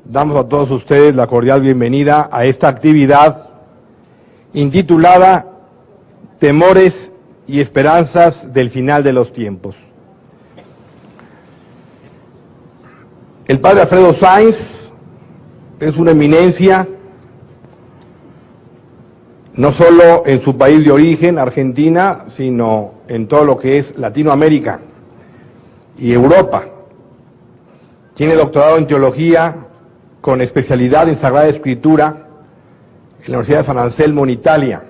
Damos a todos ustedes la cordial bienvenida a esta actividad intitulada Temores y Esperanzas del Final de los Tiempos. El padre Alfredo Sainz es una eminencia, no solo en su país de origen, Argentina, sino en todo lo que es Latinoamérica y Europa. Tiene doctorado en teología con especialidad en Sagrada Escritura en la Universidad de San Anselmo en Italia,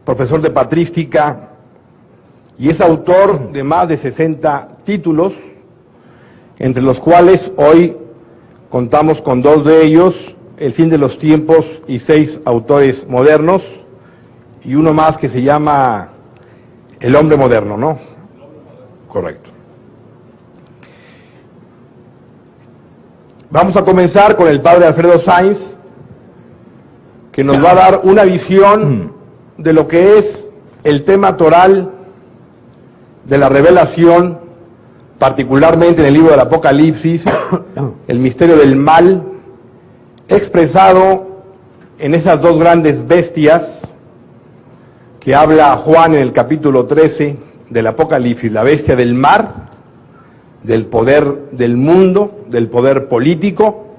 profesor de patrística, y es autor de más de 60 títulos, entre los cuales hoy contamos con 2 de ellos, El fin de los tiempos y 6 autores modernos, y uno más que se llama El hombre moderno, ¿no? Correcto. Vamos a comenzar con el padre Alfredo Sainz, que nos va a dar una visión de lo que es el tema toral de la revelación, particularmente en el libro del Apocalipsis, el misterio del mal, expresado en esas 2 grandes bestias que habla Juan en el capítulo 13 del Apocalipsis, la bestia del mar, del poder del mundo, del poder político,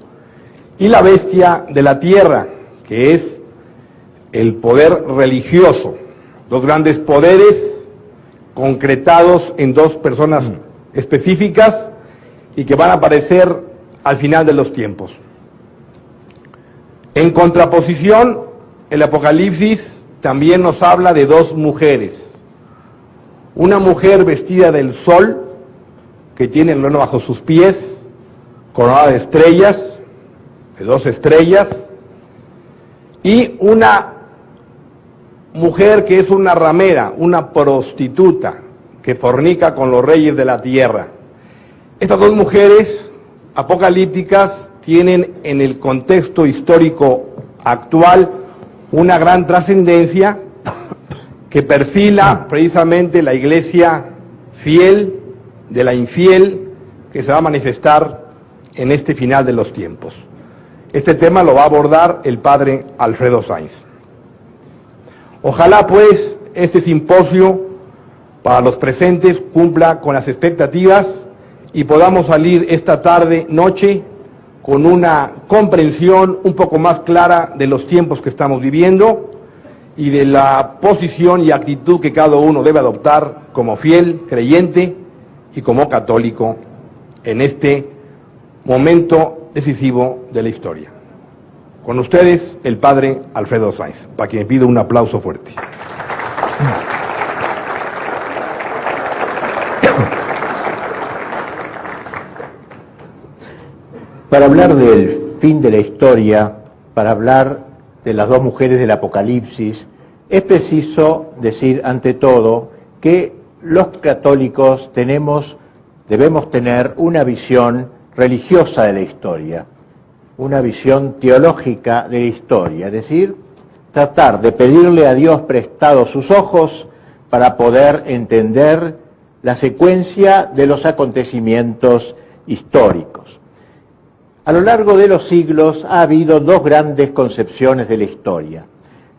y la bestia de la tierra, que es el poder religioso. 2 grandes poderes concretados en 2 personas específicas y que van a aparecer al final de los tiempos. En contraposición, el Apocalipsis también nos habla de 2 mujeres. Una mujer vestida del sol, que tiene el luna bajo sus pies, coronada de estrellas, de 2 estrellas, y una mujer que es una ramera, una prostituta, que fornica con los reyes de la tierra. Estas 2 mujeres apocalípticas tienen en el contexto histórico actual una gran trascendencia que perfila precisamente la iglesia fiel de la infiel, que se va a manifestar en este final de los tiempos. Este tema lo va a abordar el padre Alfredo Sainz. Ojalá pues este simposio para los presentes cumpla con las expectativas y podamos salir esta tarde, noche, con una comprensión un poco más clara de los tiempos que estamos viviendo y de la posición y actitud que cada uno debe adoptar como fiel, creyente y como católico en este momento decisivo de la historia. Con ustedes, el padre Alfredo Sainz, para quien pido un aplauso fuerte. Para hablar del fin de la historia, para hablar de las 2 mujeres del Apocalipsis, es preciso decir ante todo que los católicos debemos tener una visión religiosa de la historia, una visión teológica de la historia, es decir, tratar de pedirle a Dios prestado sus ojos para poder entender la secuencia de los acontecimientos históricos. A lo largo de los siglos ha habido 2 grandes concepciones de la historia.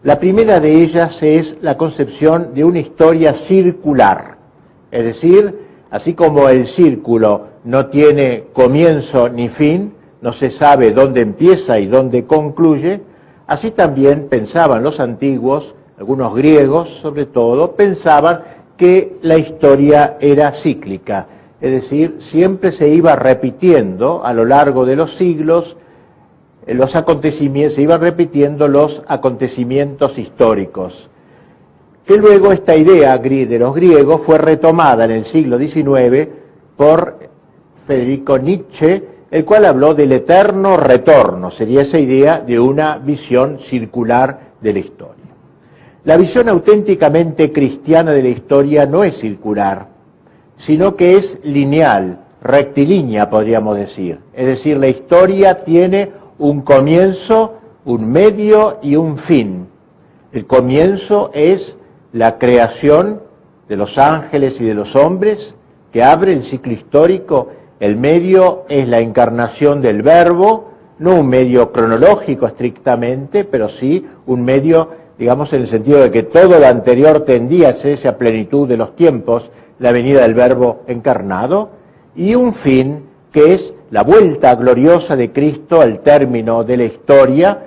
La primera de ellas es la concepción de una historia circular, es decir, así como el círculo no tiene comienzo ni fin, no se sabe dónde empieza y dónde concluye, así también pensaban los antiguos, algunos griegos sobre todo, pensaban que la historia era cíclica, es decir, siempre se iba repitiendo a lo largo de los siglos los acontecimientos, se iban repitiendo los acontecimientos históricos. Que luego esta idea de los griegos fue retomada en el siglo XIX por Federico Nietzsche, el cual habló del eterno retorno, sería esa idea de una visión circular de la historia. La visión auténticamente cristiana de la historia no es circular, sino que es lineal, rectilínea podríamos decir. Es decir, la historia tiene un comienzo, un medio y un fin. El comienzo es la creación de los ángeles y de los hombres, que abre el ciclo histórico. El medio es la encarnación del Verbo, no un medio cronológico estrictamente, pero sí un medio, digamos, en el sentido de que todo lo anterior tendía a esa plenitud de los tiempos, la venida del Verbo encarnado, y un fin que es la vuelta gloriosa de Cristo al término de la historia,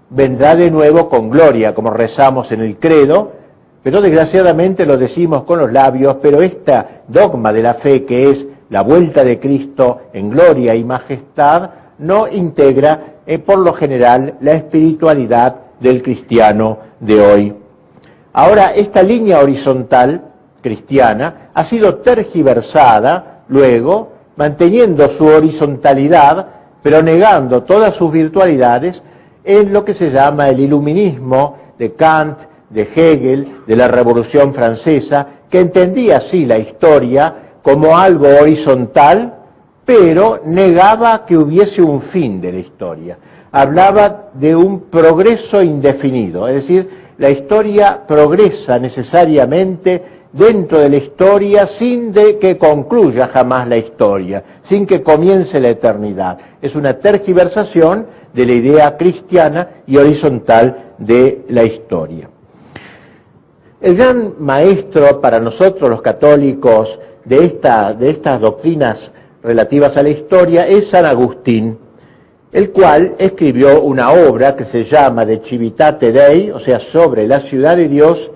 vendrá de nuevo con gloria, como rezamos en el credo, pero desgraciadamente lo decimos con los labios, pero esta dogma de la fe que es la vuelta de Cristo en gloria y majestad, no integra por lo general la espiritualidad del cristiano de hoy. Ahora, esta línea horizontal cristiana ha sido tergiversada luego, manteniendo su horizontalidad, pero negando todas sus virtualidades, en lo que se llama el iluminismo de Kant, de Hegel, de la Revolución Francesa, que entendía así la historia como algo horizontal, pero negaba que hubiese un fin de la historia. Hablaba de un progreso indefinido, es decir, la historia progresa necesariamente dentro de la historia sin de que concluya jamás la historia, sin que comience la eternidad. Es una tergiversación de la idea cristiana y horizontal de la historia. El gran maestro para nosotros los católicos de estas doctrinas relativas a la historia es San Agustín, el cual escribió una obra que se llama De Civitate Dei, o sea, sobre la ciudad de Dios,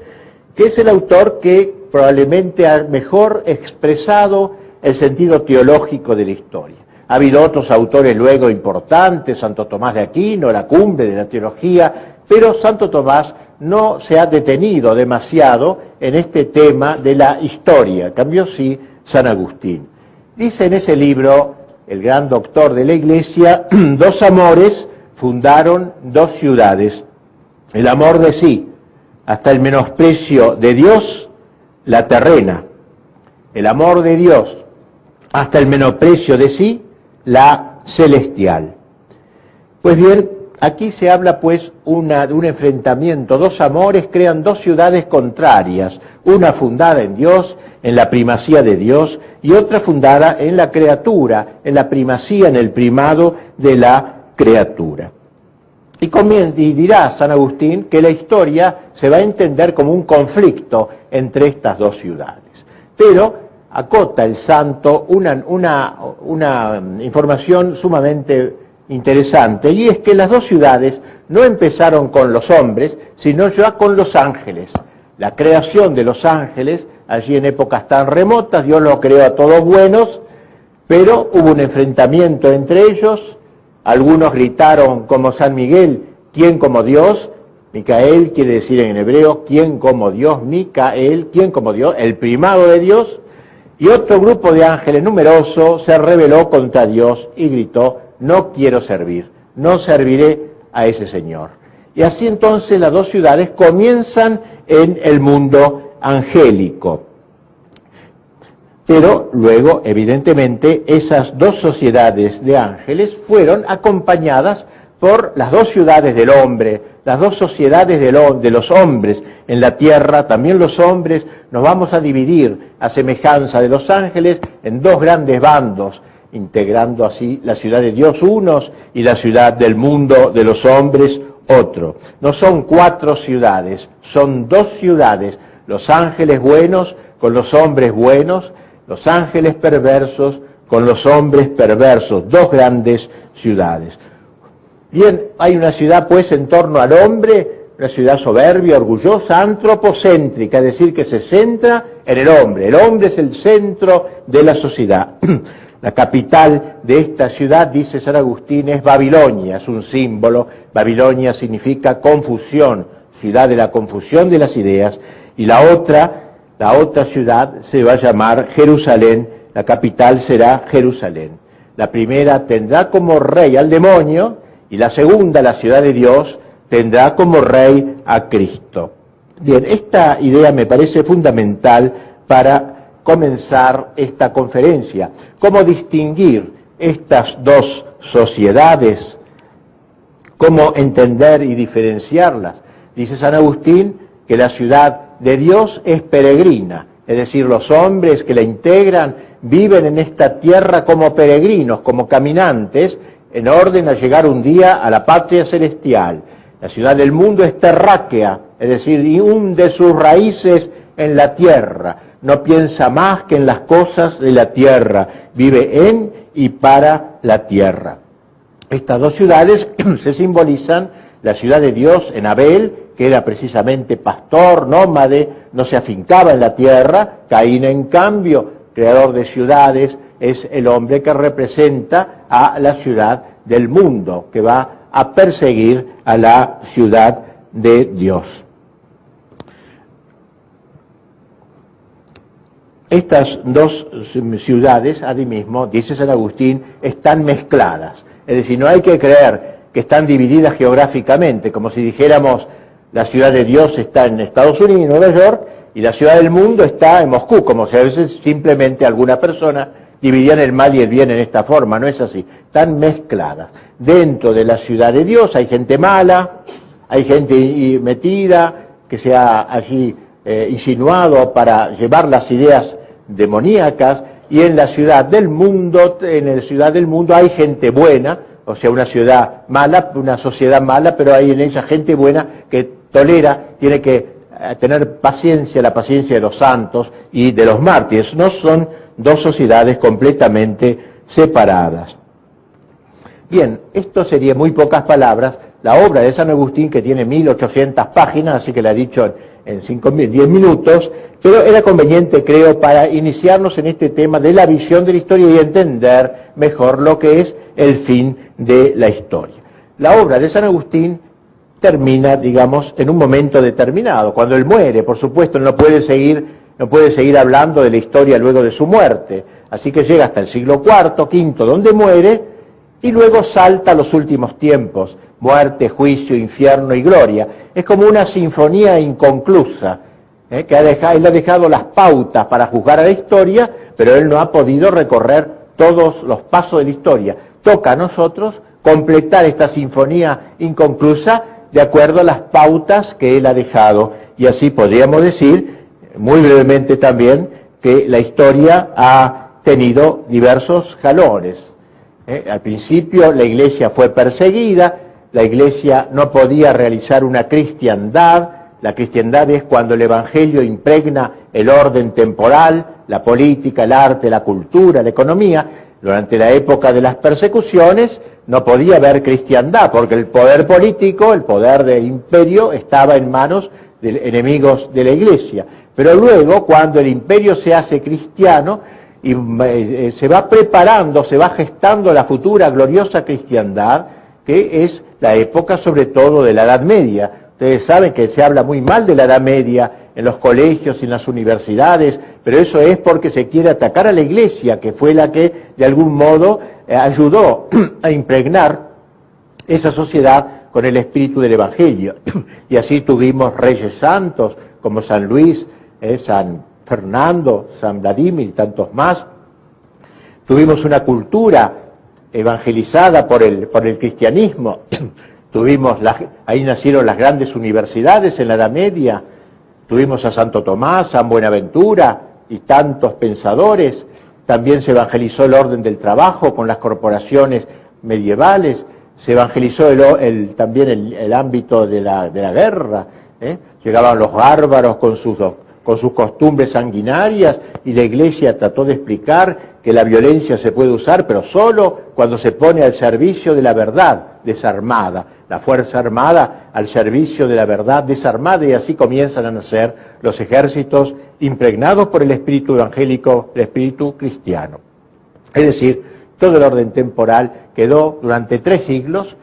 que es el autor que probablemente ha mejor expresado el sentido teológico de la historia. Ha habido otros autores luego importantes, Santo Tomás de Aquino, la cumbre de la teología, pero Santo Tomás no se ha detenido demasiado en este tema de la historia, en cambio sí San Agustín. Dice en ese libro, el gran doctor de la Iglesia, dos amores fundaron dos ciudades, el amor de sí, hasta el menosprecio de Dios, la terrena, el amor de Dios, hasta el menosprecio de sí, la celestial. Pues bien, aquí se habla pues de un enfrentamiento, dos amores crean dos ciudades contrarias, una fundada en Dios, en la primacía de Dios, y otra fundada en la criatura, en la primacía, en el primado de la criatura. Y dirá San Agustín que la historia se va a entender como un conflicto entre estas dos ciudades. Pero acota el santo una información sumamente interesante, y es que las dos ciudades no empezaron con los hombres, sino ya con los ángeles. La creación de los ángeles, allí en épocas tan remotas, Dios los creó a todos buenos, pero hubo un enfrentamiento entre ellos. Algunos gritaron como San Miguel, ¿quién como Dios? Micael quiere decir en hebreo, ¿quién como Dios? Micael, ¿quién como Dios? El primado de Dios. Y otro grupo de ángeles numeroso se rebeló contra Dios y gritó, no quiero servir, no serviré a ese Señor. Y así entonces las dos ciudades comienzan en el mundo angélico. Pero luego, evidentemente, esas dos sociedades de ángeles fueron acompañadas por las dos ciudades del hombre, las dos sociedades de los hombres en la tierra. También los hombres nos vamos a dividir, a semejanza de los ángeles, en dos grandes bandos, integrando así la ciudad de Dios unos y la ciudad del mundo de los hombres otro. No son cuatro ciudades, son dos ciudades, los ángeles buenos con los hombres buenos, los ángeles perversos con los hombres perversos, dos grandes ciudades. Bien, hay una ciudad pues en torno al hombre, una ciudad soberbia, orgullosa, antropocéntrica, es decir, que se centra en el hombre es el centro de la sociedad. La capital de esta ciudad, dice San Agustín, es Babilonia, es un símbolo. Babilonia significa confusión, ciudad de la confusión de las ideas. Y la otra ciudad se va a llamar Jerusalén, la capital será Jerusalén. La primera tendrá como rey al demonio y la segunda, la ciudad de Dios, tendrá como rey a Cristo. Bien, esta idea me parece fundamental para comenzar esta conferencia. ¿Cómo distinguir estas dos sociedades? ¿Cómo entender y diferenciarlas? Dice San Agustín que la ciudad de Dios es peregrina, es decir, los hombres que la integran viven en esta tierra como peregrinos, como caminantes, en orden a llegar un día a la patria celestial. La ciudad del mundo es terráquea, es decir, y hunde sus raíces en la tierra, no piensa más que en las cosas de la tierra, vive en y para la tierra. Estas dos ciudades se simbolizan: la ciudad de Dios en Abel, que era precisamente pastor, nómade, no se afincaba en la tierra. Caín, en cambio, creador de ciudades, es el hombre que representa a la ciudad del mundo, que va a perseguir a la ciudad de Dios. Estas dos ciudades, asimismo, dice San Agustín, están mezcladas. Es decir, no hay que creer que están divididas geográficamente, como si dijéramos la ciudad de Dios está en Estados Unidos, Nueva York, y la ciudad del mundo está en Moscú, como si a veces simplemente alguna persona dividían el mal y el bien en esta forma. No es así, están mezcladas. Dentro de la ciudad de Dios hay gente mala, hay gente metida, que se ha allí insinuado para llevar las ideas demoníacas, y en la ciudad del mundo, hay gente buena, o sea, una ciudad mala, una sociedad mala, pero hay en ella gente buena que tolera, tiene que tener paciencia, la paciencia de los santos y de los mártires. No son dos sociedades completamente separadas. Bien, esto sería muy pocas palabras, la obra de San Agustín, que tiene 1800 páginas, así que la he dicho en 10 minutos, pero era conveniente, creo, para iniciarnos en este tema de la visión de la historia y entender mejor lo que es el fin de la historia. La obra de San Agustín termina, digamos, en un momento determinado. Cuando él muere, por supuesto, no puede seguir hablando de la historia luego de su muerte. Así que llega hasta el siglo IV, V, donde muere, y luego salta a los últimos tiempos: muerte, juicio, infierno y gloria. Es como una sinfonía inconclusa, que él ha dejado las pautas para juzgar a la historia, pero él no ha podido recorrer todos los pasos de la historia. Toca a nosotros completar esta sinfonía inconclusa de acuerdo a las pautas que él ha dejado. Y así podríamos decir, muy brevemente también, que la historia ha tenido diversos jalones. Al principio la Iglesia fue perseguida, la Iglesia no podía realizar una cristiandad. La cristiandad es cuando el Evangelio impregna el orden temporal, la política, el arte, la cultura, la economía. Durante la época de las persecuciones no podía haber cristiandad, porque el poder político, el poder del imperio, estaba en manos de enemigos de la Iglesia. Pero luego, cuando el imperio se hace cristiano, y se va preparando, se va gestando la futura gloriosa cristiandad, que es la época sobre todo de la Edad Media. Ustedes saben que se habla muy mal de la Edad Media en los colegios y en las universidades, pero eso es porque se quiere atacar a la Iglesia, que fue la que de algún modo ayudó a impregnar esa sociedad con el espíritu del Evangelio. Y así tuvimos reyes santos como San Luis, San Fernando, San Vladimir y tantos más. Tuvimos una cultura evangelizada por el cristianismo. Ahí nacieron las grandes universidades en la Edad Media. Tuvimos a Santo Tomás, San Buenaventura y tantos pensadores. También se evangelizó el orden del trabajo con las corporaciones medievales. Se evangelizó también el ámbito de la guerra. Llegaban los bárbaros con sus costumbres sanguinarias, y la Iglesia trató de explicar que la violencia se puede usar, pero solo cuando se pone al servicio de la verdad desarmada, la fuerza armada al servicio de la verdad desarmada, y así comienzan a nacer los ejércitos impregnados por el espíritu evangélico, el espíritu cristiano. Es decir, todo el orden temporal quedó durante 3 siglos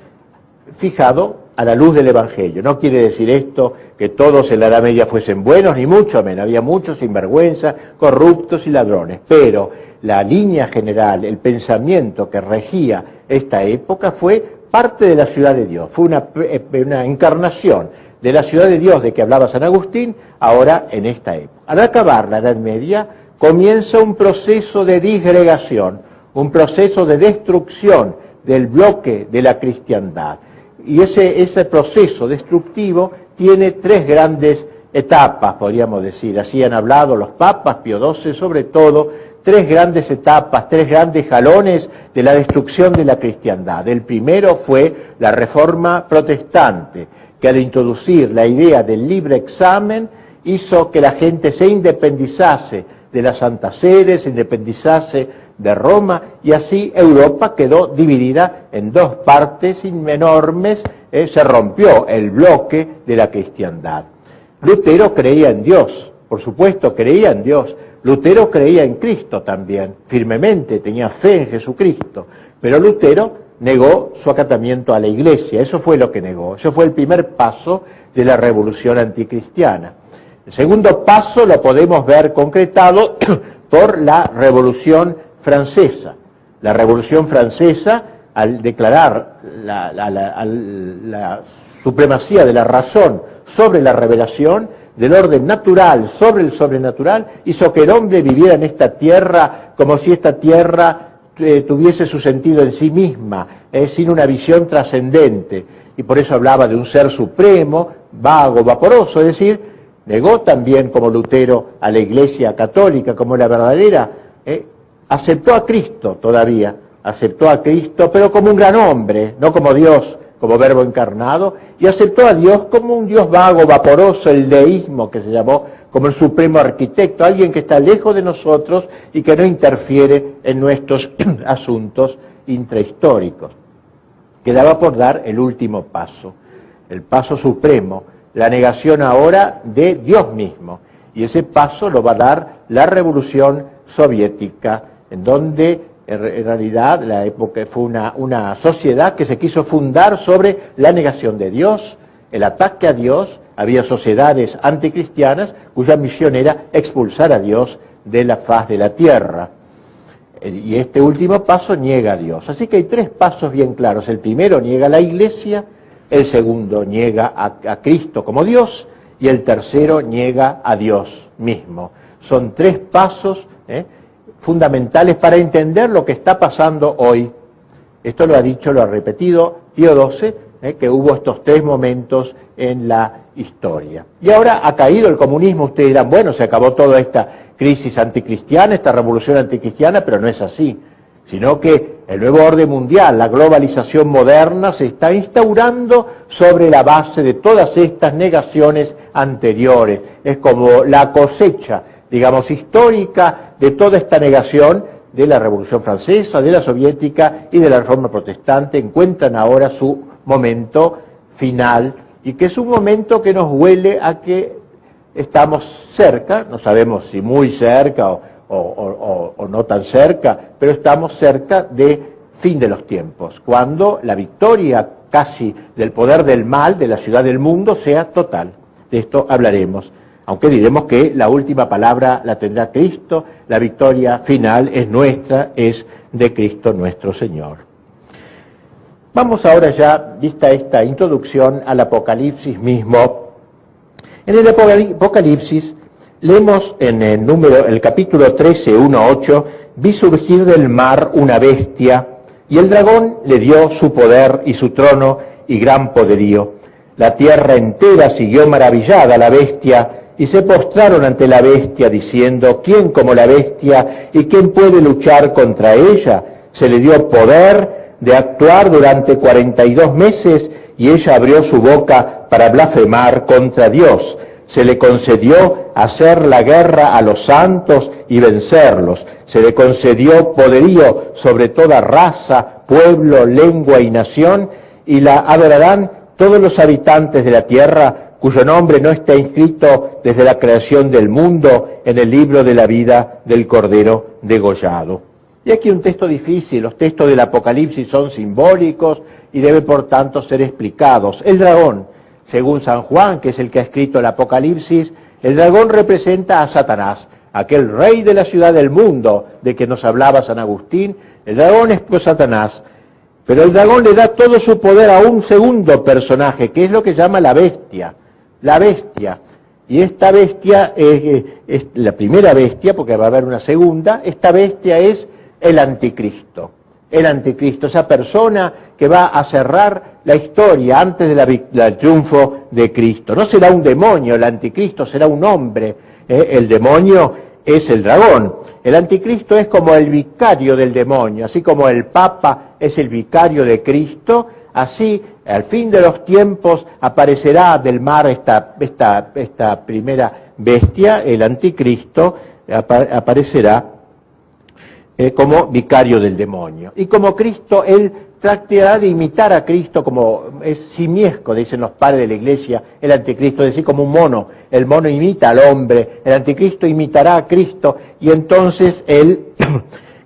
fijado a la luz del Evangelio. No quiere decir esto que todos en la Edad Media fuesen buenos, ni mucho menos. Había muchos sinvergüenzas, corruptos y ladrones. Pero la línea general, el pensamiento que regía esta época fue parte de la ciudad de Dios. Fue una encarnación de la ciudad de Dios de que hablaba San Agustín, ahora en esta época. Al acabar la Edad Media, comienza un proceso de disgregación, un proceso de destrucción del bloque de la cristiandad. Y ese proceso destructivo tiene 3 grandes etapas, podríamos decir. Así han hablado los papas, Pío XII sobre todo, tres grandes etapas, tres grandes jalones de la destrucción de la cristiandad. El primero fue la Reforma Protestante, que al introducir la idea del libre examen hizo que la gente se independizase de la Santa Sede, se independizase de Roma, y así Europa quedó dividida en dos partes enormes, se rompió el bloque de la cristiandad. Lutero creía en Dios, por supuesto creía en Dios. Lutero creía en Cristo también, firmemente, tenía fe en Jesucristo, pero Lutero negó su acatamiento a la Iglesia, eso fue lo que negó, eso fue el primer paso de la revolución anticristiana. El segundo paso lo podemos ver concretado por la Revolución Francesa. La Revolución Francesa, al declarar la supremacía de la razón sobre la revelación, del orden natural sobre el sobrenatural, hizo que el hombre viviera en esta tierra como si esta tierra tuviese su sentido en sí misma, sin una visión trascendente. Y por eso hablaba de un ser supremo, vago, vaporoso, es decir, negó también como Lutero a la Iglesia católica como la verdadera, aceptó a Cristo todavía, aceptó a Cristo, pero como un gran hombre, no como Dios, como verbo encarnado, y aceptó a Dios como un Dios vago, vaporoso, el deísmo que se llamó, como el supremo arquitecto, alguien que está lejos de nosotros y que no interfiere en nuestros asuntos intrahistóricos. Quedaba por dar el último paso, el paso supremo, la negación ahora de Dios mismo, y ese paso lo va a dar la Revolución Soviética, en donde en realidad la época fue una sociedad que se quiso fundar sobre la negación de Dios, el ataque a Dios. Había sociedades anticristianas cuya misión era expulsar a Dios de la faz de la tierra. Y este último paso niega a Dios. Así que hay tres pasos bien claros. El primero niega a la Iglesia, el segundo niega a Cristo como Dios, y el tercero niega a Dios mismo. Son tres pasos fundamentales para entender lo que está pasando hoy. Esto lo ha dicho, lo ha repetido Pío XII, que hubo estos tres momentos en la historia. Y ahora ha caído el comunismo. Ustedes dirán, bueno, se acabó toda esta crisis anticristiana, esta revolución anticristiana, pero no es así, sino que el nuevo orden mundial, la globalización moderna, se está instaurando sobre la base de todas estas negaciones anteriores. Es como la cosecha, digamos, histórica de toda esta negación de la Revolución Francesa, de la Soviética y de la Reforma Protestante, encuentran ahora su momento final, y que es un momento que nos huele a que estamos cerca, no sabemos si muy cerca o no tan cerca, pero estamos cerca de fin de los tiempos, cuando la victoria casi del poder del mal, de la ciudad del mundo, sea total. De esto hablaremos. Aunque diremos que la última palabra la tendrá Cristo, la victoria final es nuestra, es de Cristo nuestro Señor. Vamos ahora ya, vista esta introducción, al Apocalipsis mismo. En el Apocalipsis leemos en el capítulo 13, 1-8, vi surgir del mar una bestia, y el dragón le dio su poder y su trono y gran poderío. La tierra entera siguió maravillada a la bestia, y se postraron ante la bestia diciendo, ¿quién como la bestia y quién puede luchar contra ella? Se le dio poder de actuar durante 42 meses y ella abrió su boca para blasfemar contra Dios. Se le concedió hacer la guerra a los santos y vencerlos. Se le concedió poderío sobre toda raza, pueblo, lengua y nación, y la adorarán todos los habitantes de la tierra, cuyo nombre no está inscrito desde la creación del mundo en el libro de la vida del Cordero degollado. Y aquí un texto difícil, los textos del Apocalipsis son simbólicos y deben por tanto ser explicados. El dragón, según San Juan, que es el que ha escrito el Apocalipsis, el dragón representa a Satanás, aquel rey de la ciudad del mundo de que nos hablaba San Agustín. El dragón es pues Satanás. Pero el dragón le da todo su poder a un segundo personaje, que es lo que llama la bestia. La bestia. Y esta bestia es la primera bestia, porque va a haber una segunda. Esta bestia es el anticristo. el anticristo, esa persona que va a cerrar la historia antes del triunfo de Cristo. No será un demonio el anticristo, será un hombre. El demonio es el dragón. El anticristo es como el vicario del demonio, así como el Papa es el vicario de Cristo, así al fin de los tiempos aparecerá del mar esta primera bestia, el anticristo, aparecerá como vicario del demonio. Y como Cristo, él tratará de imitar a Cristo como es simiesco, dicen los padres de la Iglesia, el anticristo, es decir, como un mono. El mono imita al hombre, el anticristo imitará a Cristo, y entonces él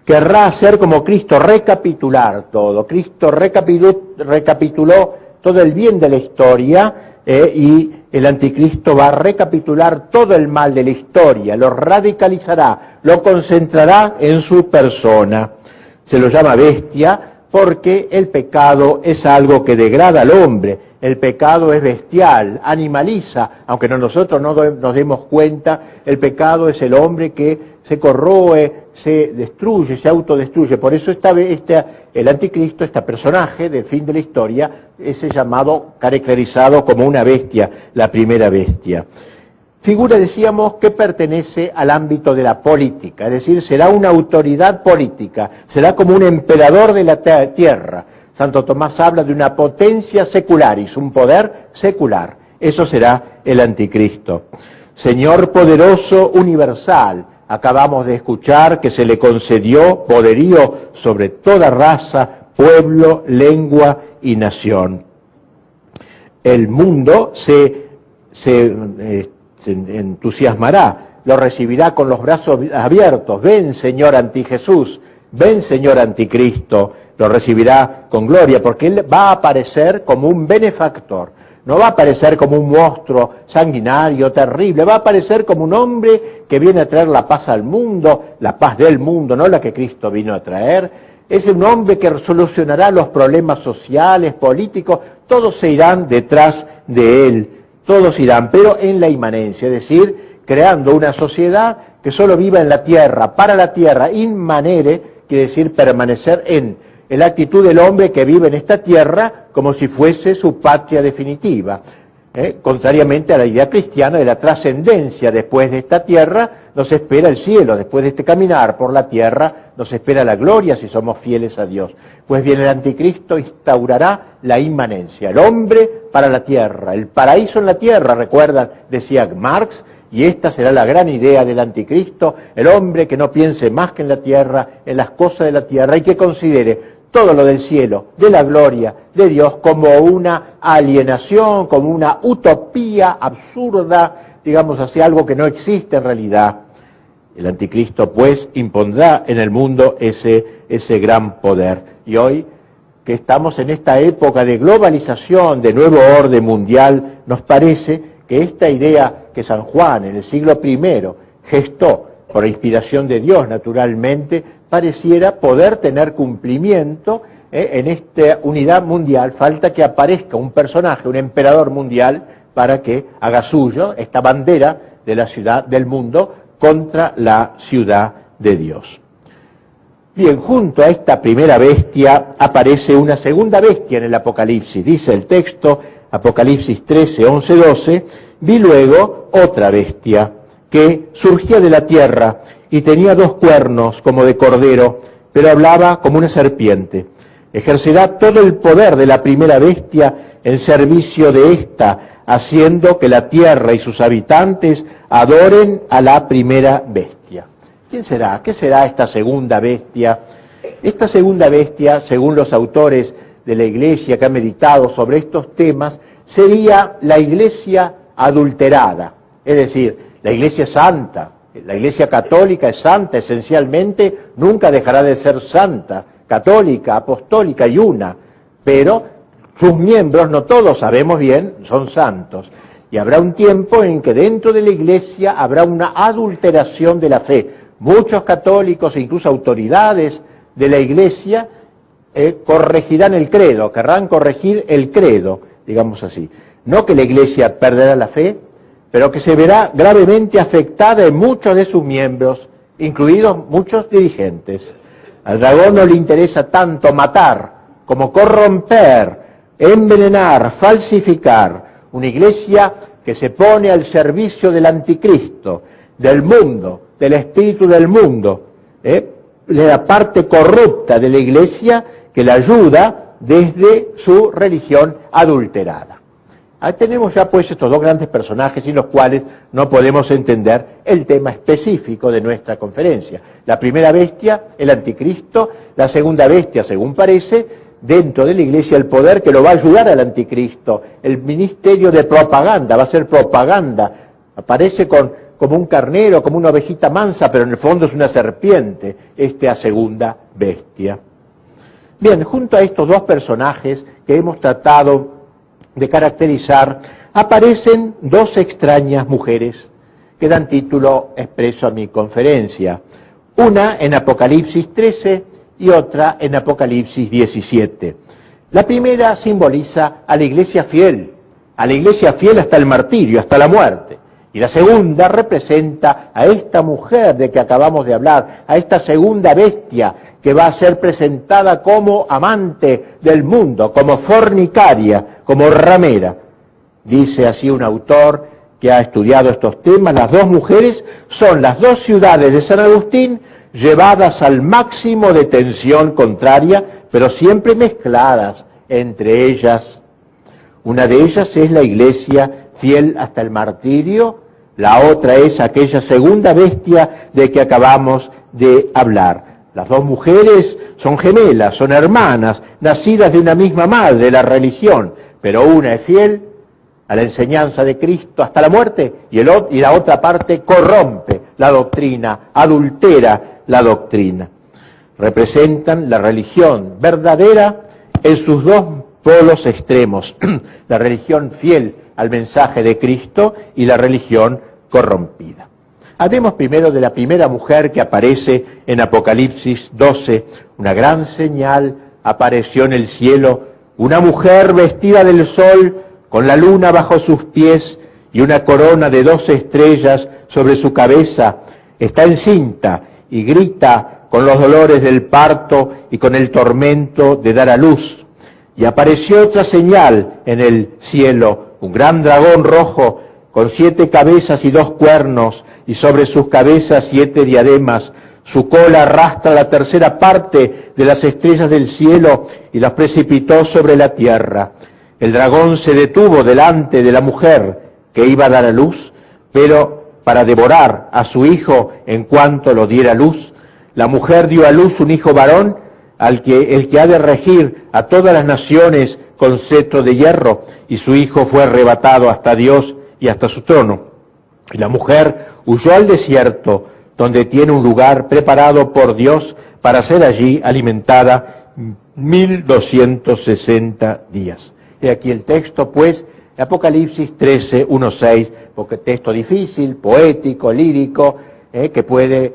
querrá hacer como Cristo, recapitular todo. Cristo recapituló todo el bien de la historia, y el anticristo va a recapitular todo el mal de la historia, lo radicalizará, lo concentrará en su persona. Se lo llama bestia porque el pecado es algo que degrada al hombre, el pecado es bestial, animaliza, aunque nosotros no nos demos cuenta, el pecado es el hombre que se corroe, se destruye, se autodestruye. Por eso el anticristo, este personaje del fin de la historia, es llamado, caracterizado como una bestia, la primera bestia. Figura, decíamos, que pertenece al ámbito de la política, es decir, será una autoridad política, será como un emperador de la tierra. Santo Tomás habla de una potencia secularis, un poder secular. Eso será el anticristo. Señor poderoso universal, acabamos de escuchar que se le concedió poderío sobre toda raza, pueblo, lengua y nación. El mundo se entusiasmará, lo recibirá con los brazos abiertos. Ven, Señor antijesús, ven, Señor anticristo. Lo recibirá con gloria, porque él va a aparecer como un benefactor. No va a aparecer como un monstruo sanguinario, terrible, va a aparecer como un hombre que viene a traer la paz al mundo, la paz del mundo, no la que Cristo vino a traer. Es un hombre que solucionará los problemas sociales, políticos, todos se irán detrás de él, todos irán, pero en la inmanencia, es decir, creando una sociedad que solo viva en la tierra, para la tierra, inmanere, quiere decir permanecer en la actitud del hombre que vive en esta tierra como si fuese su patria definitiva. Contrariamente a la idea cristiana de la trascendencia, después de esta tierra nos espera el cielo, después de este caminar por la tierra nos espera la gloria si somos fieles a Dios. Pues bien, el anticristo instaurará la inmanencia, el hombre para la tierra, el paraíso en la tierra, recuerdan, decía Marx, y esta será la gran idea del anticristo, el hombre que no piense más que en la tierra, en las cosas de la tierra, y que considere todo lo del cielo, de la gloria de Dios, como una alienación, como una utopía absurda, digamos así, algo que no existe en realidad. El anticristo, pues, impondrá en el mundo ese gran poder. Y hoy, que estamos en esta época de globalización, de nuevo orden mundial, nos parece que esta idea que San Juan en el siglo I gestó, por inspiración de Dios naturalmente, pareciera poder tener cumplimiento en esta unidad mundial. Falta que aparezca un personaje, un emperador mundial, para que haga suyo esta bandera de la ciudad del mundo contra la ciudad de Dios. Bien, junto a esta primera bestia aparece una segunda bestia en el Apocalipsis. Dice el texto, Apocalipsis 13, 11, 12, vi luego otra bestia que surgía de la tierra y tenía 2 cuernos como de cordero, pero hablaba como una serpiente. Ejercerá todo el poder de la primera bestia en servicio de esta, haciendo que la tierra y sus habitantes adoren a la primera bestia. ¿Quién será? ¿Qué será esta segunda bestia? Esta segunda bestia, según los autores de la Iglesia que han meditado sobre estos temas, sería la Iglesia adulterada, es decir, la Iglesia santa. La Iglesia católica es santa esencialmente, nunca dejará de ser santa, católica, apostólica y una, pero sus miembros, no todos sabemos bien, son santos. Y habrá un tiempo en que dentro de la Iglesia habrá una adulteración de la fe. Muchos católicos e incluso autoridades de la Iglesia corregirán el credo, querrán corregir el credo, digamos así. No que la Iglesia perderá la fe, pero que se verá gravemente afectada en muchos de sus miembros, incluidos muchos dirigentes. Al dragón no le interesa tanto matar como corromper, envenenar, falsificar. Una iglesia que se pone al servicio del anticristo, del mundo, del espíritu del mundo, de la parte corrupta de la iglesia que la ayuda desde su religión adulterada. Ahí tenemos ya pues estos dos grandes personajes sin los cuales no podemos entender el tema específico de nuestra conferencia. La primera bestia, el anticristo; la segunda bestia, según parece, dentro de la iglesia, el poder que lo va a ayudar al anticristo, el ministerio de propaganda, va a ser propaganda, aparece como un carnero, como una ovejita mansa, pero en el fondo es una serpiente, esta segunda bestia. Bien, junto a estos dos personajes que hemos tratado de caracterizar, aparecen dos extrañas mujeres que dan título expreso a mi conferencia. Una en Apocalipsis 13 y otra en Apocalipsis 17. La primera simboliza a la iglesia fiel hasta el martirio, hasta la muerte. Y la segunda representa a esta mujer de que acabamos de hablar, a esta segunda bestia que va a ser presentada como amante del mundo, como fornicaria, como ramera. Dice así un autor que ha estudiado estos temas: las dos mujeres son las dos ciudades de San Agustín llevadas al máximo de tensión contraria, pero siempre mezcladas entre ellas. Una de ellas es la iglesia fiel hasta el martirio, la otra es aquella segunda bestia de que acabamos de hablar. Las dos mujeres son gemelas, son hermanas, nacidas de una misma madre, la religión, pero una es fiel a la enseñanza de Cristo hasta la muerte y la otra parte corrompe la doctrina, adultera la doctrina. Representan la religión verdadera en sus dos polos extremos, la religión fiel al mensaje de Cristo y la religión corrompida. Hablemos primero de la primera mujer que aparece en Apocalipsis 12. Una gran señal apareció en el cielo, una mujer vestida del sol, con la luna bajo sus pies y una corona de 12 estrellas sobre su cabeza. Está encinta y grita con los dolores del parto y con el tormento de dar a luz. Y apareció otra señal en el cielo, un gran dragón rojo, con 7 cabezas y 2 cuernos, y sobre sus cabezas 7 diademas. Su cola arrastra la tercera parte de las estrellas del cielo y las precipitó sobre la tierra. El dragón se detuvo delante de la mujer que iba a dar a luz, pero para devorar a su hijo en cuanto lo diera a luz. La mujer dio a luz un hijo varón, el que ha de regir a todas las naciones con cetro de hierro, y su hijo fue arrebatado hasta Dios y hasta su trono. Y la mujer huyó al desierto, donde tiene un lugar preparado por Dios para ser allí alimentada 1260 días. Y aquí el texto, pues, Apocalipsis 13, 1-6, porque texto difícil, poético, lírico, que puede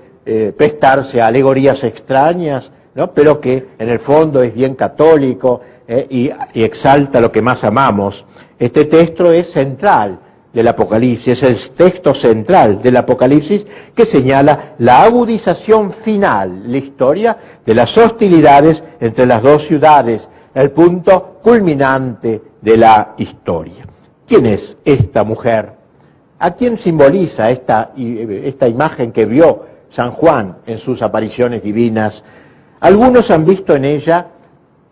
prestarse a alegorías extrañas, ¿no? Pero que en el fondo es bien católico y exalta lo que más amamos. Este texto es central del Apocalipsis, es el texto central del Apocalipsis que señala la agudización final, la historia de las hostilidades entre las dos ciudades, el punto culminante de la historia. ¿Quién es esta mujer? ¿A quién simboliza esta imagen que vio San Juan en sus apariciones divinas? Algunos han visto en ella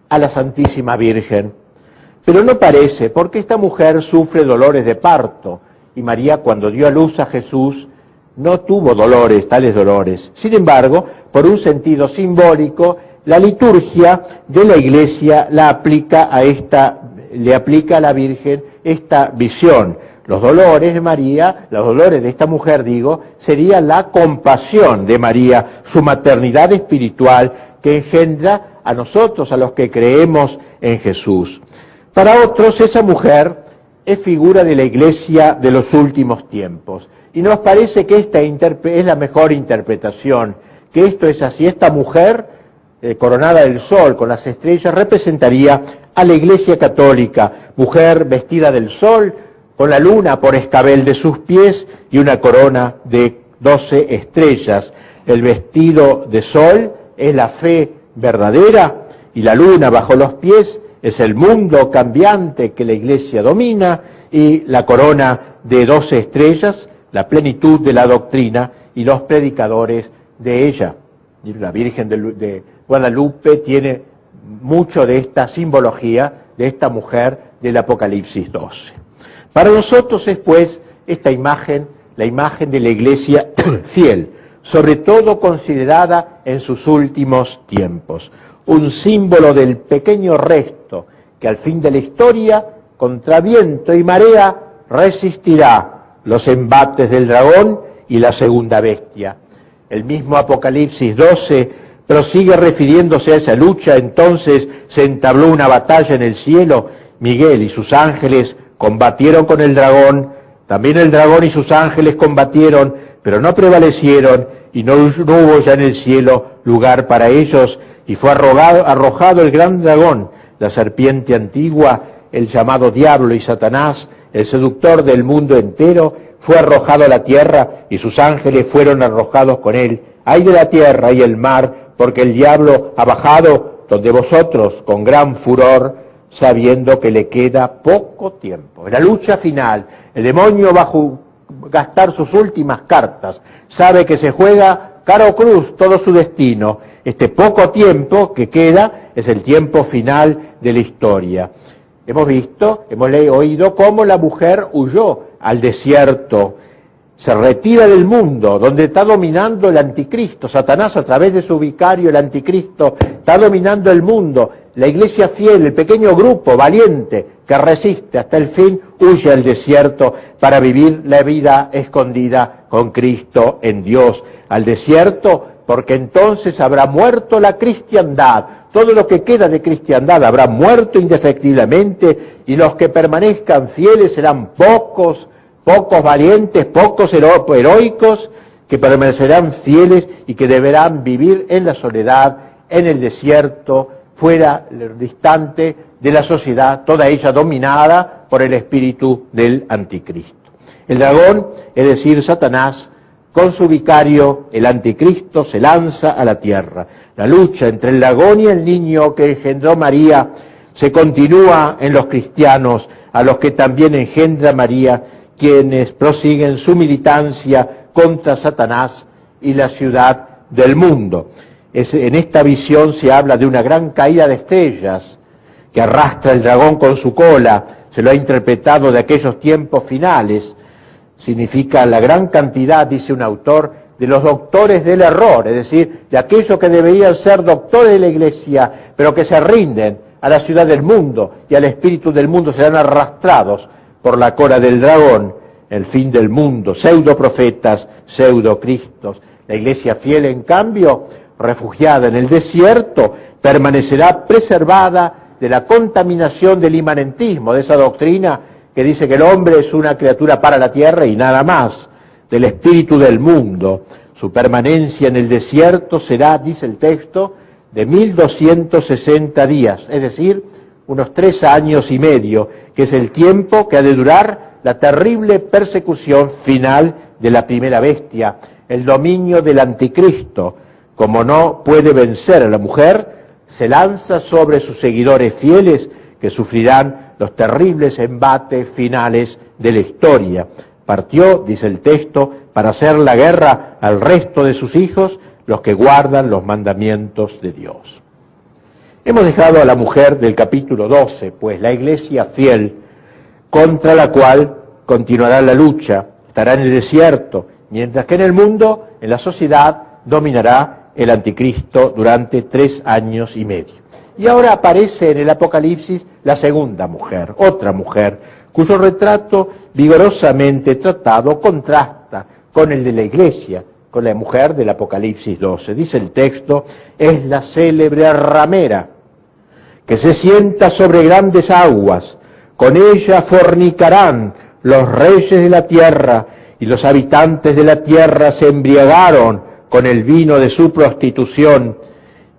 a la Santísima Virgen, pero no parece, porque esta mujer sufre dolores de parto, y María, cuando dio a luz a Jesús, no tuvo tales dolores. Sin embargo, por un sentido simbólico, la liturgia de la Iglesia le aplica a la Virgen esta visión. Los dolores de María, los dolores de esta mujer, sería la compasión de María, su maternidad espiritual que engendra a nosotros, a los que creemos en Jesús. Para otros, esa mujer es figura de la Iglesia de los últimos tiempos. Y nos parece que esta es la mejor interpretación, que esto es así. Esta mujer, coronada del sol con las estrellas, representaría a la Iglesia católica, mujer vestida del sol, con la luna por escabel de sus pies y una corona de 12 estrellas. El vestido de sol es la fe verdadera, y la luna bajo los pies es el mundo cambiante que la Iglesia domina, y la corona de 12 estrellas, la plenitud de la doctrina y los predicadores de ella. Y la Virgen de Guadalupe tiene mucho de esta simbología de esta mujer del Apocalipsis 12. Para nosotros es pues esta imagen, la imagen de la Iglesia fiel, sobre todo considerada en sus últimos tiempos, un símbolo del pequeño resto que al fin de la historia, contra viento y marea, resistirá los embates del dragón y la segunda bestia. El mismo Apocalipsis 12 prosigue refiriéndose a esa lucha. Entonces se entabló una batalla en el cielo. Miguel y sus ángeles combatieron con el dragón. También el dragón y sus ángeles combatieron, pero no prevalecieron, y no hubo ya en el cielo lugar para ellos. Y fue arrojado el gran dragón, la serpiente antigua, el llamado Diablo y Satanás, el seductor del mundo entero, fue arrojado a la tierra, y sus ángeles fueron arrojados con él. Ay de la tierra y el mar, porque el diablo ha bajado donde vosotros, con gran furor, sabiendo que le queda poco tiempo. En la lucha final, el demonio va a gastar sus últimas cartas, sabe que se juega cara o cruz todo su destino. Este poco tiempo que queda es el tiempo final de la historia. Hemos oído cómo la mujer huyó al desierto, se retira del mundo, donde está dominando el anticristo. Satanás, a través de su vicario, el anticristo, está dominando el mundo. La Iglesia fiel, el pequeño grupo valiente que resiste hasta el fin, huye al desierto para vivir la vida escondida con Cristo en Dios. Al desierto, porque entonces habrá muerto la cristiandad. Todo lo que queda de cristiandad habrá muerto indefectiblemente, y los que permanezcan fieles serán pocos valientes, pocos heroicos, que permanecerán fieles y que deberán vivir en la soledad, en el desierto, fuera, distante de la sociedad, toda ella dominada por el espíritu del anticristo. El dragón, es decir, Satanás, con su vicario, el anticristo, se lanza a la tierra. La lucha entre el dragón y el niño que engendró María se continúa en los cristianos, a los que también engendra María, quienes prosiguen su militancia contra Satanás y la ciudad del mundo. En esta visión se habla de una gran caída de estrellas que arrastra el dragón con su cola. Se lo ha interpretado de aquellos tiempos finales. Significa la gran cantidad, dice un autor, de los doctores del error, es decir, de aquellos que deberían ser doctores de la Iglesia, pero que se rinden a la ciudad del mundo y al espíritu del mundo, serán arrastrados por la cola del dragón, el fin del mundo, pseudoprofetas, pseudocristos. La Iglesia fiel, en cambio, refugiada en el desierto, permanecerá preservada de la contaminación del imanentismo, de esa doctrina que dice que el hombre es una criatura para la tierra y nada más, del espíritu del mundo. Su permanencia en el desierto será, dice el texto, de 1260 días, es decir, unos 3 años y medio, que es el tiempo que ha de durar la terrible persecución final de la primera bestia, el dominio del anticristo. Como no puede vencer a la mujer, se lanza sobre sus seguidores fieles, que sufrirán los terribles embates finales de la historia. Partió, dice el texto, para hacer la guerra al resto de sus hijos, los que guardan los mandamientos de Dios. Hemos dejado a la mujer del capítulo 12, pues la Iglesia fiel, contra la cual continuará la lucha, estará en el desierto, mientras que en el mundo, en la sociedad, dominará el anticristo durante 3 años y medio. Y ahora aparece en el Apocalipsis la segunda mujer, otra mujer, cuyo retrato vigorosamente tratado contrasta con el de la Iglesia, con la mujer del Apocalipsis 12. Dice el texto, es la célebre ramera, que se sienta sobre grandes aguas, con ella fornicarán los reyes de la tierra, y los habitantes de la tierra se embriagaron con el vino de su prostitución.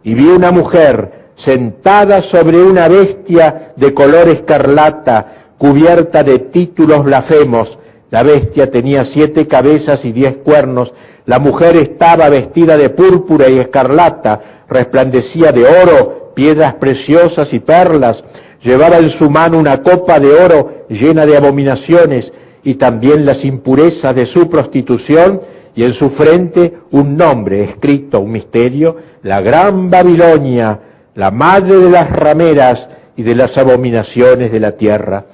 Y vi una mujer sentada sobre una bestia de color escarlata, cubierta de títulos blasfemos. La bestia tenía 7 cabezas y 10 cuernos. La mujer estaba vestida de púrpura y escarlata, resplandecía de oro, piedras preciosas y perlas, llevaba en su mano una copa de oro llena de abominaciones y también las impurezas de su prostitución, y en su frente un nombre escrito, un misterio: la Gran Babilonia, la madre de las rameras y de las abominaciones de la tierra.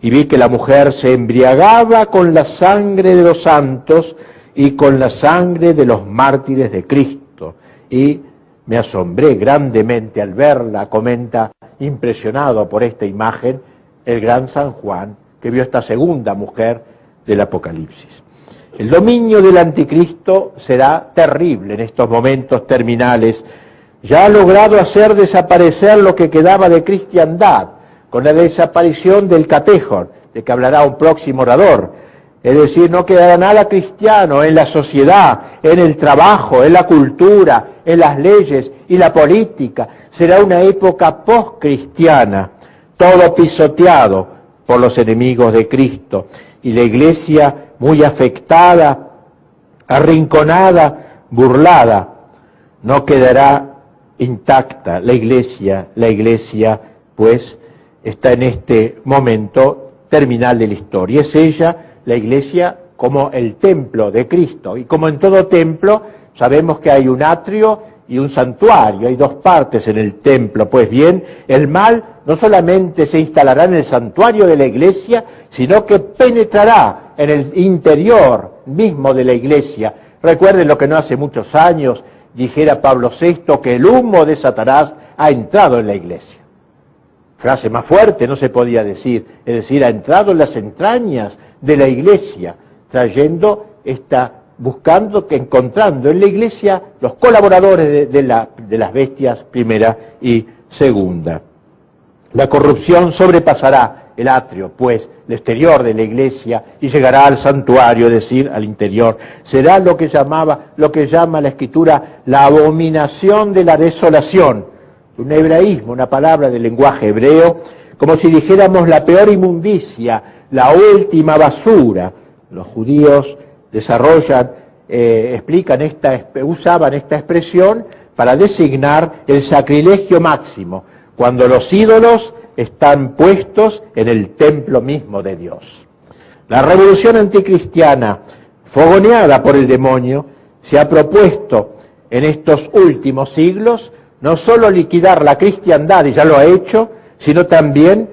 Y vi que la mujer se embriagaba con la sangre de los santos y con la sangre de los mártires de Cristo. Y me asombré grandemente al verla, comenta, impresionado por esta imagen, el gran San Juan, que vio esta segunda mujer del Apocalipsis. El dominio del anticristo será terrible en estos momentos terminales. Ya ha logrado hacer desaparecer lo que quedaba de cristiandad, con la desaparición del catejón, de que hablará un próximo orador. Es decir, no quedará nada cristiano en la sociedad, en el trabajo, en la cultura, en las leyes y la política. Será una época post-cristiana, todo pisoteado por los enemigos de Cristo. Y la Iglesia muy afectada, arrinconada, burlada, no quedará intacta. La Iglesia, pues, está en este momento terminal de la historia. Es ella, la Iglesia, como el templo de Cristo. Y como en todo templo, sabemos que hay un atrio y un santuario, hay dos partes en el templo. Pues bien, el mal no solamente se instalará en el santuario de la Iglesia, sino que penetrará en el interior mismo de la Iglesia. Recuerden lo que no hace muchos años dijera Pablo VI, que el humo de Satanás ha entrado en la Iglesia. Frase más fuerte no se podía decir, es decir, ha entrado en las entrañas de la Iglesia, encontrando en la Iglesia los colaboradores de las bestias primera y segunda. La corrupción sobrepasará el atrio, pues, el exterior de la Iglesia, y llegará al santuario, es decir, al interior. Será lo que llama la Escritura la abominación de la desolación, un hebraísmo, una palabra del lenguaje hebreo, como si dijéramos la peor inmundicia, la última basura. Los judíos usaban esta expresión para designar el sacrilegio máximo, cuando los ídolos están puestos en el templo mismo de Dios. La revolución anticristiana, fogoneada por el demonio, se ha propuesto en estos últimos siglos no solo liquidar la cristiandad, y ya lo ha hecho, sino también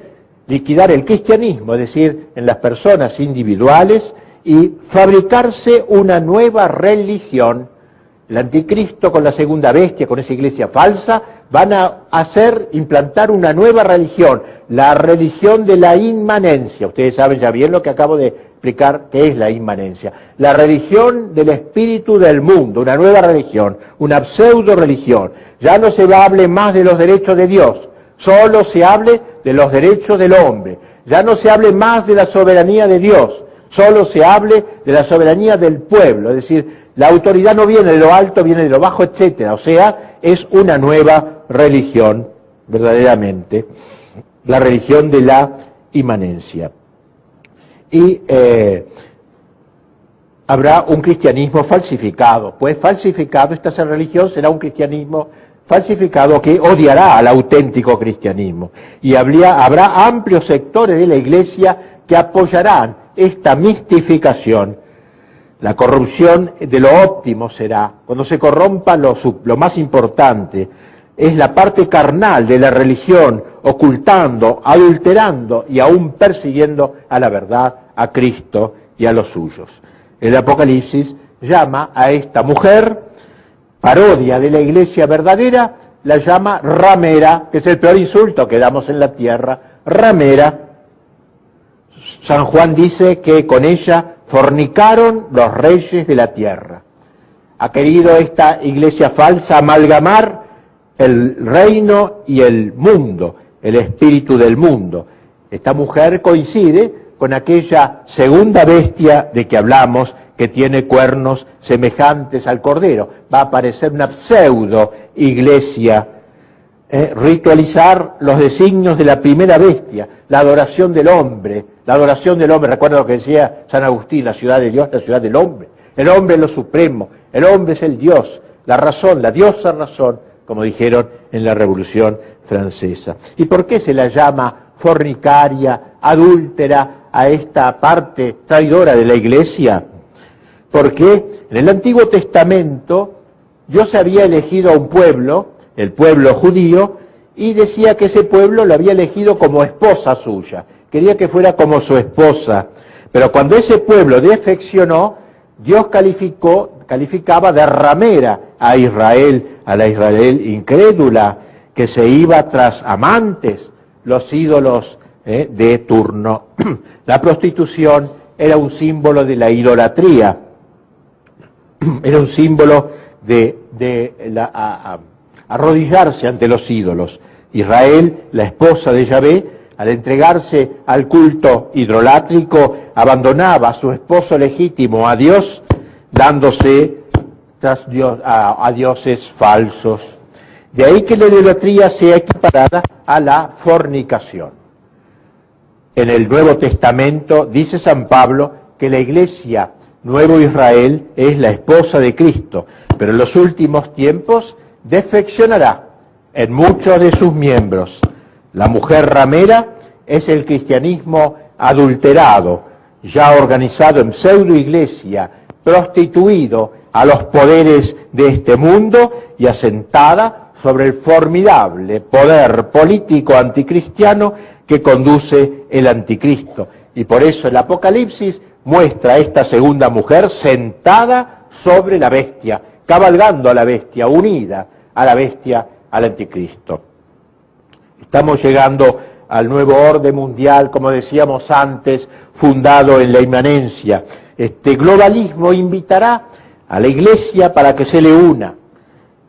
liquidar el cristianismo, es decir, en las personas individuales, y fabricarse una nueva religión. El anticristo, con la segunda bestia, con esa iglesia falsa, van a implantar una nueva religión, la religión de la inmanencia. Ustedes saben ya bien lo que acabo de explicar, qué es la inmanencia. La religión del espíritu del mundo, una nueva religión, una pseudo-religión. Ya no se hable más de los derechos de Dios, solo se hable de los derechos del hombre. Ya no se hable más de la soberanía de Dios, solo se hable de la soberanía del pueblo, es decir, la autoridad no viene de lo alto, viene de lo bajo, etcétera. O sea, es una nueva religión, verdaderamente, la religión de la inmanencia. Y habrá un cristianismo falsificado, pues falsificado, esta religión será un cristianismo falsificado que odiará al auténtico cristianismo. Y habrá amplios sectores de la Iglesia que apoyarán esta mistificación. La corrupción de lo óptimo será, cuando se corrompa lo más importante, es la parte carnal de la religión, ocultando, adulterando y aún persiguiendo a la verdad, a Cristo y a los suyos. El Apocalipsis llama a esta mujer, parodia de la iglesia verdadera, la llama ramera, que es el peor insulto que damos en la tierra, ramera. San Juan dice que con ella fornicaron los reyes de la tierra. Ha querido esta iglesia falsa amalgamar el reino y el mundo, el espíritu del mundo. Esta mujer coincide con aquella segunda bestia de que hablamos, que tiene cuernos semejantes al cordero. Va a aparecer una pseudo iglesia, ritualizar los designios de la primera bestia, la adoración del hombre. Recuerda lo que decía San Agustín, la ciudad de Dios, la ciudad del hombre. El hombre es lo supremo, el hombre es el Dios, la razón, la diosa razón, como dijeron en la Revolución Francesa. ¿Y por qué se la llama fornicaria, adúltera a esta parte traidora de la Iglesia? Porque en el Antiguo Testamento Dios había elegido a un pueblo, el pueblo judío, y decía que ese pueblo lo había elegido como esposa suya, quería que fuera como su esposa. Pero cuando ese pueblo defeccionó, Dios calificaba de ramera a la Israel incrédula, que se iba tras amantes, los ídolos de turno. La prostitución era un símbolo de la idolatría, era un símbolo de arrodillarse ante los ídolos. Israel, la esposa de Yahvé, al entregarse al culto idolátrico, abandonaba a su esposo legítimo, a Dios, dándose tras Dios, a dioses falsos. De ahí que la idolatría sea equiparada a la fornicación. En el Nuevo Testamento dice San Pablo que la Iglesia, Nuevo Israel, es la esposa de Cristo, pero en los últimos tiempos defeccionará en muchos de sus miembros. La mujer ramera es el cristianismo adulterado, ya organizado en pseudo-iglesia, prostituido a los poderes de este mundo y asentada sobre el formidable poder político anticristiano que conduce el anticristo. Y por eso el Apocalipsis muestra a esta segunda mujer sentada sobre la bestia, cabalgando a la bestia, unida a la bestia, al anticristo. Estamos llegando al nuevo orden mundial, como decíamos antes, fundado en la inmanencia. Este globalismo invitará a la Iglesia para que se le una.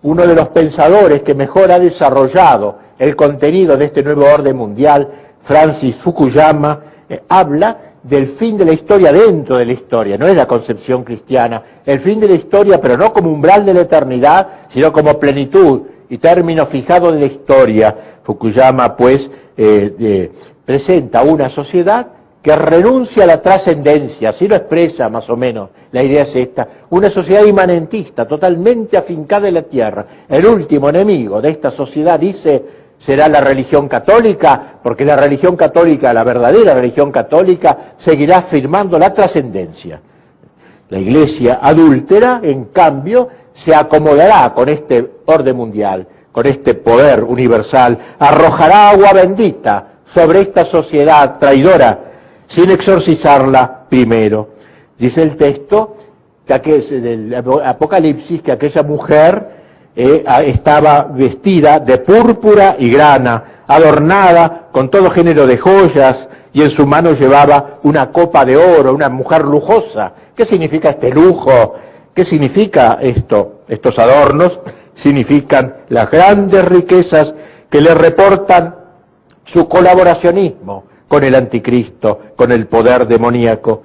Uno de los pensadores que mejor ha desarrollado el contenido de este nuevo orden mundial, Francis Fukuyama, habla del fin de la historia dentro de la historia, no es la concepción cristiana, el fin de la historia, pero no como umbral de la eternidad, sino como plenitud y término fijado de la historia. Fukuyama, pues, presenta una sociedad que renuncia a la trascendencia, así lo expresa más o menos, la idea es esta, una sociedad inmanentista, totalmente afincada en la tierra. El último enemigo de esta sociedad, dice, será la religión católica, porque la religión católica, la verdadera religión católica, seguirá afirmando la trascendencia. La Iglesia adúltera, en cambio, se acomodará con este orden mundial, con este poder universal, arrojará agua bendita sobre esta sociedad traidora, sin exorcizarla primero. Dice el texto del Apocalipsis que aquella mujer estaba vestida de púrpura y grana, adornada con todo género de joyas, y en su mano llevaba una copa de oro, una mujer lujosa. ¿Qué significa este lujo? ¿Qué significa esto? Estos adornos significan las grandes riquezas que le reportan su colaboracionismo con el anticristo, con el poder demoníaco.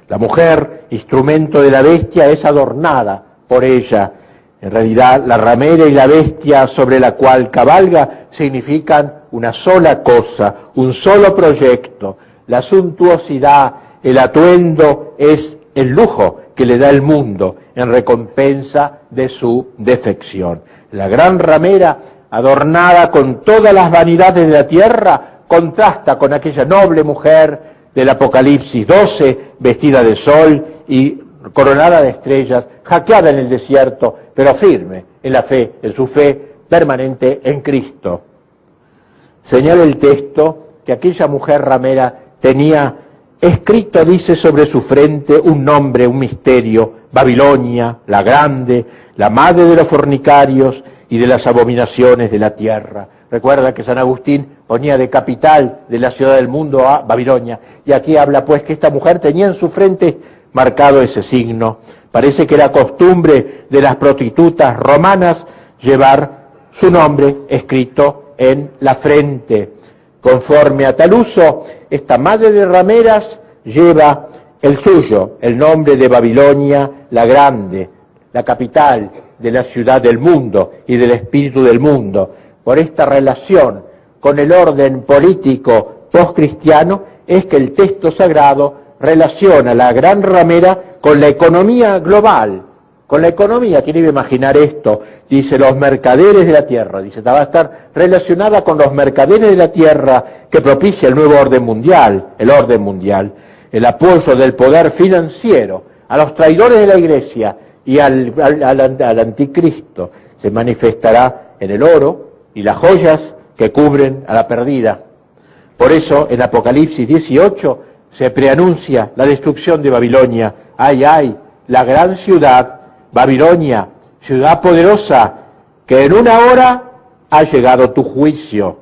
La mujer, instrumento de la bestia, es adornada por ella. En realidad, la ramera y la bestia sobre la cual cabalga significan una sola cosa, un solo proyecto. La suntuosidad, el atuendo es el lujo que le da el mundo en recompensa de su defección. La gran ramera, adornada con todas las vanidades de la tierra, contrasta con aquella noble mujer del Apocalipsis 12, vestida de sol y coronada de estrellas, hackeada en el desierto, pero firme en la fe, en su fe permanente en Cristo. Señala el texto que aquella mujer ramera tenía escrito, dice, sobre su frente un nombre, un misterio: Babilonia, la grande, la madre de los fornicarios y de las abominaciones de la tierra. Recuerda que San Agustín ponía de capital de la ciudad del mundo a Babilonia, y aquí habla pues que esta mujer tenía en su frente marcado ese signo. Parece que era costumbre de las prostitutas romanas llevar su nombre escrito en la frente. Conforme a tal uso, esta madre de rameras lleva el suyo, el nombre de Babilonia la grande, la capital de la ciudad del mundo y del espíritu del mundo. Por esta relación con el orden político postcristiano es que el texto sagrado relaciona la gran ramera con la economía global, con la economía. ¿Quién iba a imaginar esto? Dice, los mercaderes de la tierra, dice, va a estar relacionada con los mercaderes de la tierra que propicia el nuevo orden mundial, el apoyo del poder financiero a los traidores de la Iglesia y al anticristo se manifestará en el oro y las joyas que cubren a la perdida. Por eso en Apocalipsis 18 se preanuncia la destrucción de Babilonia. ¡Ay, ay! La gran ciudad, Babilonia, ciudad poderosa, que en una hora ha llegado tu juicio.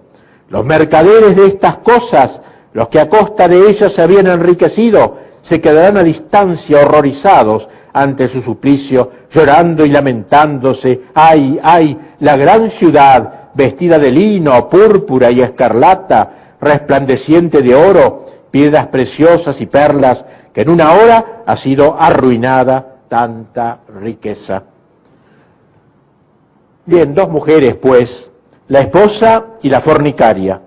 Los mercaderes de estas cosas, los que a costa de ellas se habían enriquecido, se quedarán a distancia horrorizados ante su suplicio, llorando y lamentándose. ¡Ay, ay! La gran ciudad, vestida de lino, púrpura y escarlata, resplandeciente de oro, piedras preciosas y perlas, que en una hora ha sido arruinada tanta riqueza. Bien, dos mujeres, pues, la esposa y la fornicaria,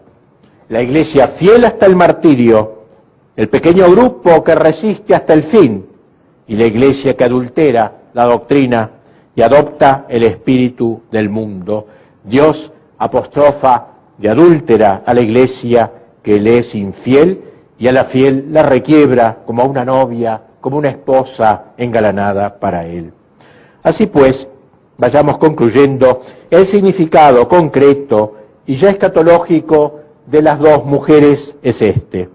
la iglesia fiel hasta el martirio, el pequeño grupo que resiste hasta el fin, y la iglesia que adultera la doctrina y adopta el espíritu del mundo. Dios apostrofa de adúltera a la iglesia que le es infiel, y a la fiel la requiebra como a una novia, como una esposa engalanada para él. Así pues, vayamos concluyendo el significado concreto y ya escatológico de las dos mujeres es este.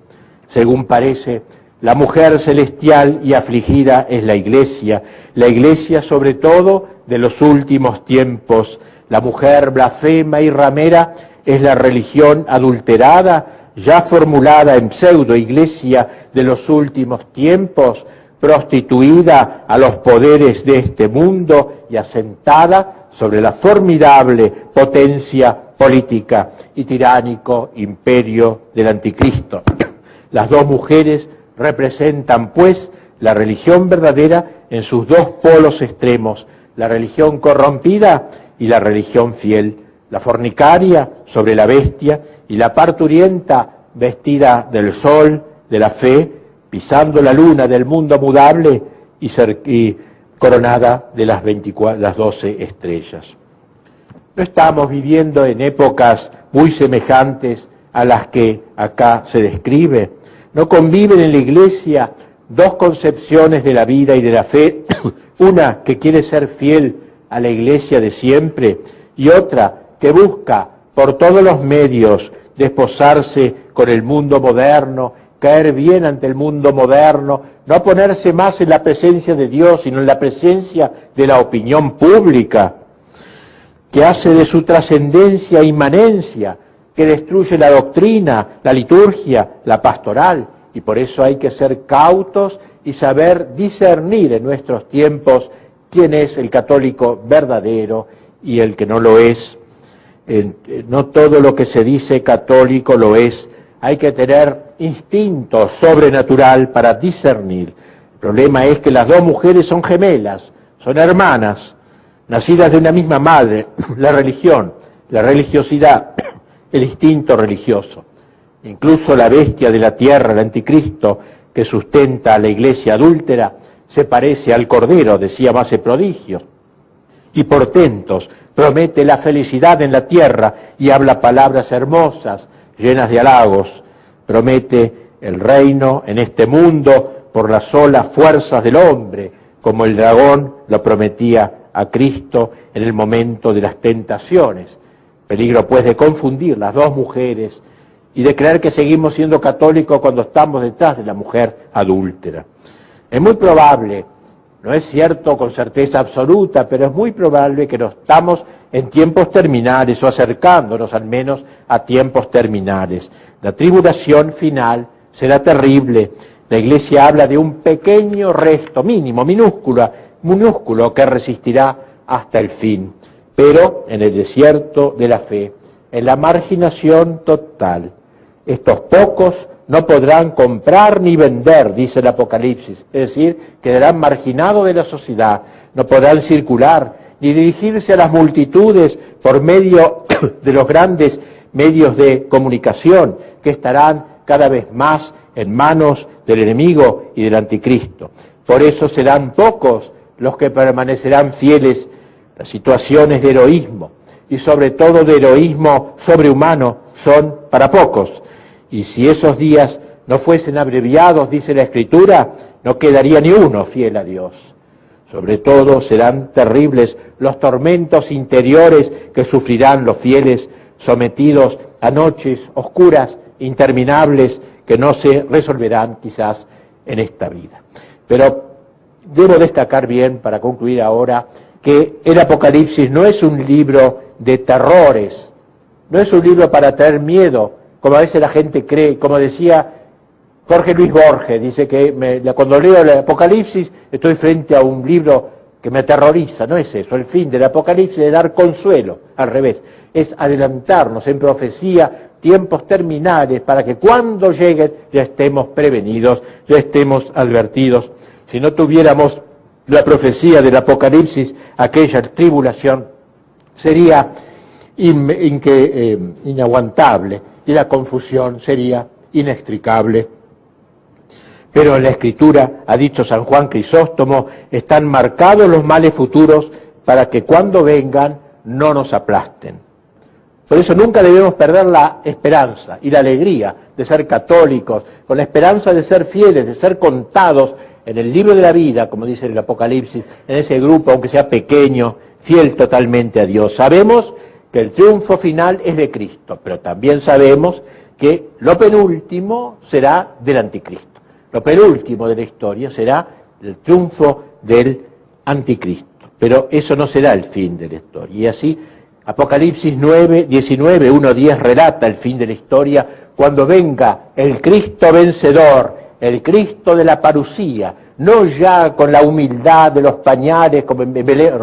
Según parece, la mujer celestial y afligida es la iglesia sobre todo de los últimos tiempos. La mujer blasfema y ramera es la religión adulterada, ya formulada en pseudo-iglesia de los últimos tiempos, prostituida a los poderes de este mundo y asentada sobre la formidable potencia política y tiránico imperio del anticristo. Las dos mujeres representan, pues, la religión verdadera en sus dos polos extremos, la religión corrompida y la religión fiel, la fornicaria sobre la bestia y la parturienta vestida del sol, de la fe, pisando la luna del mundo mudable y coronada de las 12 estrellas. No estamos viviendo en épocas muy semejantes a las que acá se describe. No conviven en la iglesia dos concepciones de la vida y de la fe, una que quiere ser fiel a la iglesia de siempre y otra que busca por todos los medios desposarse con el mundo moderno, caer bien ante el mundo moderno, no ponerse más en la presencia de Dios, sino en la presencia de la opinión pública, que hace de su trascendencia inmanencia, que destruye la doctrina, la liturgia, la pastoral, y por eso hay que ser cautos y saber discernir en nuestros tiempos quién es el católico verdadero y el que no lo es. No todo lo que se dice católico lo es. Hay que tener instinto sobrenatural para discernir. El problema es que las dos mujeres son gemelas, son hermanas, nacidas de una misma madre. La religión, la religiosidad, el instinto religioso. Incluso la bestia de la tierra, el anticristo, que sustenta a la iglesia adúltera, se parece al cordero, decía, hace prodigios y portentos, promete la felicidad en la tierra y habla palabras hermosas, llenas de halagos, promete el reino en este mundo por las solas fuerzas del hombre, como el dragón lo prometía a Cristo en el momento de las tentaciones. Peligro pues de confundir las dos mujeres y de creer que seguimos siendo católicos cuando estamos detrás de la mujer adúltera. Es muy probable, no es cierto con certeza absoluta, pero es muy probable que no estamos en tiempos terminales o acercándonos al menos a tiempos terminales. La tribulación final será terrible. La Iglesia habla de un pequeño resto, mínimo, minúsculo, que resistirá hasta el fin. Pero en el desierto de la fe, en la marginación total, estos pocos no podrán comprar ni vender, dice el Apocalipsis, es decir, quedarán marginados de la sociedad, no podrán circular, ni dirigirse a las multitudes por medio de los grandes medios de comunicación, que estarán cada vez más en manos del enemigo y del anticristo. Por eso serán pocos los que permanecerán fieles a situaciones de heroísmo, y sobre todo de heroísmo sobrehumano, son para pocos. Y si esos días no fuesen abreviados, dice la Escritura, no quedaría ni uno fiel a Dios. Sobre todo serán terribles los tormentos interiores que sufrirán los fieles, sometidos a noches oscuras, interminables, que no se resolverán quizás en esta vida. Pero debo destacar bien, para concluir ahora, que el Apocalipsis no es un libro de terrores, no es un libro para traer miedo, como a veces la gente cree, como decía Jorge Luis Borges, dice que cuando leo el Apocalipsis estoy frente a un libro que me aterroriza. No es eso, el fin del Apocalipsis es dar consuelo, al revés, es adelantarnos en profecía tiempos terminales para que cuando lleguen ya estemos prevenidos, ya estemos advertidos. Si no tuviéramos la profecía del Apocalipsis, aquella tribulación sería inaguantable y la confusión sería inextricable. Pero en la Escritura, ha dicho San Juan Crisóstomo, están marcados los males futuros para que cuando vengan no nos aplasten. Por eso nunca debemos perder la esperanza y la alegría de ser católicos, con la esperanza de ser fieles, de ser contados en el libro de la vida, como dice el Apocalipsis, en ese grupo, aunque sea pequeño, fiel totalmente a Dios. Sabemos que el triunfo final es de Cristo, pero también sabemos que lo penúltimo será del anticristo. Lo penúltimo de la historia será el triunfo del anticristo. Pero eso no será el fin de la historia. Y así, Apocalipsis 19, 1:10 relata el fin de la historia cuando venga el Cristo vencedor, el Cristo de la parusía, no ya con la humildad de los pañales, como en Belén,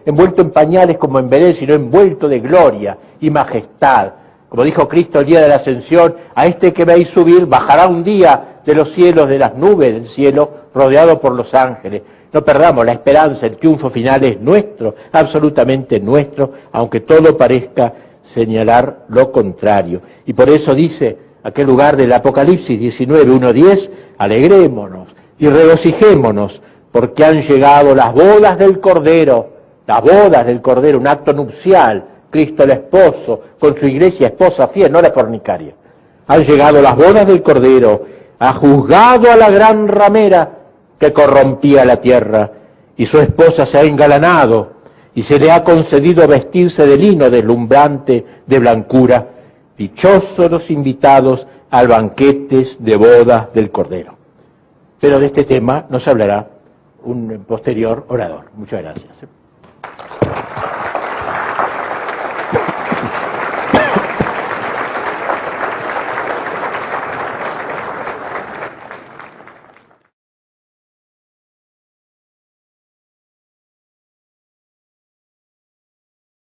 envuelto en pañales como en Belén, sino envuelto de gloria y majestad. Como dijo Cristo el día de la Ascensión, a este que veis subir bajará un día de los cielos, de las nubes del cielo, rodeado por los ángeles. No perdamos la esperanza, el triunfo final es nuestro, absolutamente nuestro, aunque todo parezca señalar lo contrario. Y por eso dice aquel lugar del Apocalipsis 19:1:10, alegrémonos y regocijémonos, porque han llegado las bodas del Cordero, un acto nupcial, Cristo el esposo, con su iglesia esposa fiel, no la fornicaria. Han llegado las bodas del Cordero, ha juzgado a la gran ramera que corrompía la tierra, y su esposa se ha engalanado, y se le ha concedido vestirse de lino deslumbrante de blancura. Dichosos los invitados al banquete de bodas del Cordero. Pero de este tema nos hablará un posterior orador. Muchas gracias.